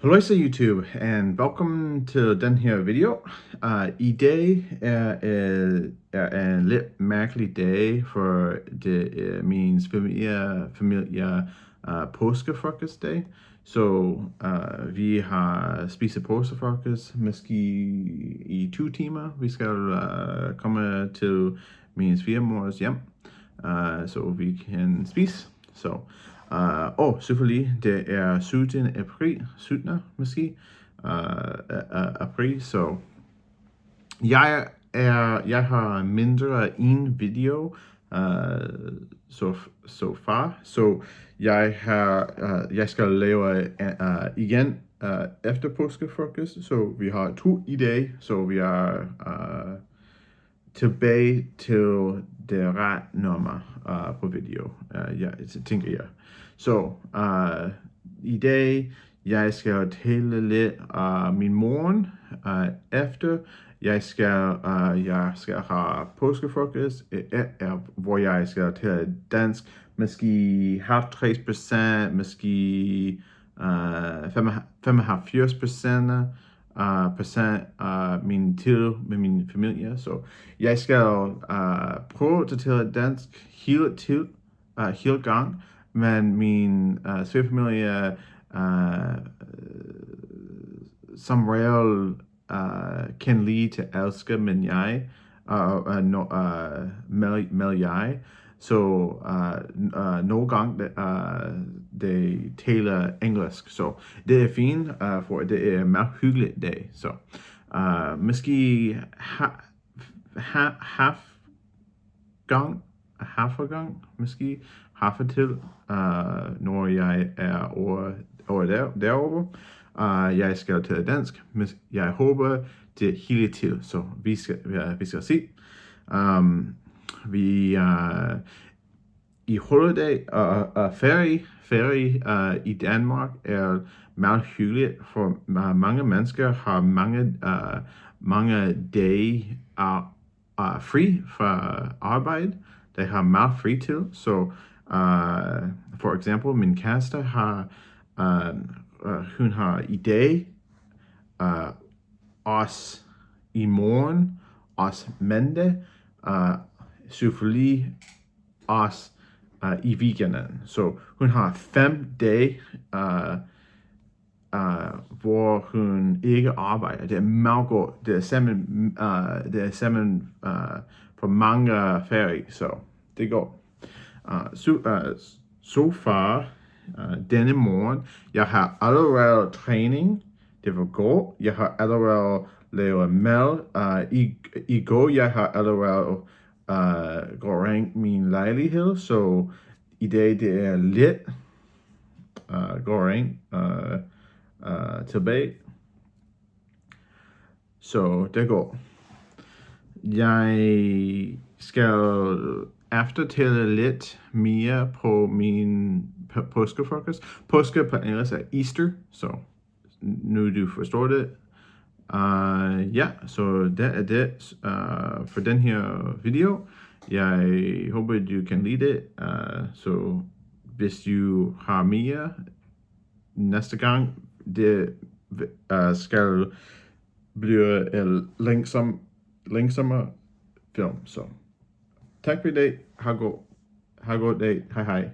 Hallo YouTube, and welcome to den her video. I dag er en lidt mærkelig dag, for det er min familie påskefrokostdag. Så vi har spist påskefrokost måske i 2 timer. Vi skal komme til min svigermors hjem, så vi kan spise. Så selvfølgelig, det er 17. april, 17. måske, april, så jeg har mindre en video, så far, så jeg skal lave igen efter påskefrokost, så vi har 2 i dag, så vi er tilbage til det rette nummer på video, tænker jeg. Så i dag, jeg skal tale lidt min morgen efter. Jeg skal have påskefrokost, hvor jeg skal tale dansk, måske 50%, måske 75% min tid med min familie. Så jeg skal prøve at tale dansk hele gang, men min svigerfamilie som regel kan lide til at elske, men jeg med jeg. Så nogle gange de taler engelsk, så det er fint, for det er en meget hyggelig dag. Så måske half gang, måske half til, når jeg er over derovre. Jeg skal til dansk, men jeg håber det hele til, så vi skal se. Vi i holiday og ferie i Danmark er meget hyggeligt, for mange mennesker har mange dage fri fra arbejde. De har meget fri til, så for eksempel min kæreste har hun har i dag, os i morgen, os mandag, selvfølgelig os i weekenden. Så hun har 5 dage, hvor hun ikke arbejder. Det er meget godt. Det er sammen for mange ferie, så det går. Så far, denne morgen, jeg har allerede træning. Det var godt. Jeg har allerede lavet mad. I går, jeg har allerede gået rent min lejlighed, så i dag det er lidt gå rent tilbage. Så det går. Jeg skal eftertælle lidt mere på min påskefrokost. Påske på engelsk er Easter, så nu du forstår det. Så det er det for den her video. Jeg håber du kan lide det. Så hvis du har mere næste gang, det skal blive en langsommere film. Så tak for i dag. Ha' god dag. Hej hej.